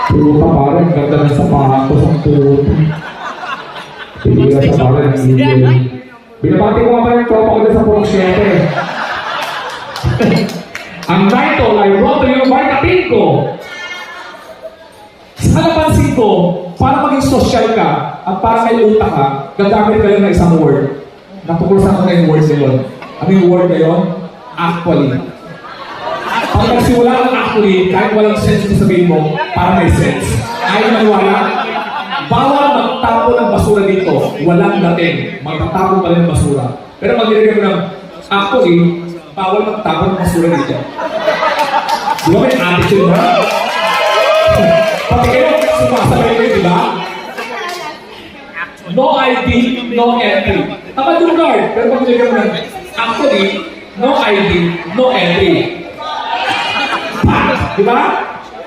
Puta parang ganda ng sapatos ang puto. Hindi ka sa parang ng video. Binabati ko nga pa yung tropa ko dyan sa Purok 7. Ang title ay Brought to You by Katinko. Sa napansin ko, para maging social ka at para may utak ka, gagamit ka lang ng isang word. Natuklasan ko na yung word na yun. Ano yung word na yun? Actually. Pag nagsimula ng actually, kahit walang sense na sabihin mo, para may sense. Ayaw maniwala, bawal magtapo ng basura dito. Walang dating. Magtatapo pa rin ng basura. Pero pag nilagay mo ng actually, bawal magtapo ng basura dito. Di ba may attitude na? Pati kayo, sumasabay kayo, di ba? No ID, no entry. Tama yung guard. Pero pag nilagay mo ng actually, no ID, no entry. Di ba?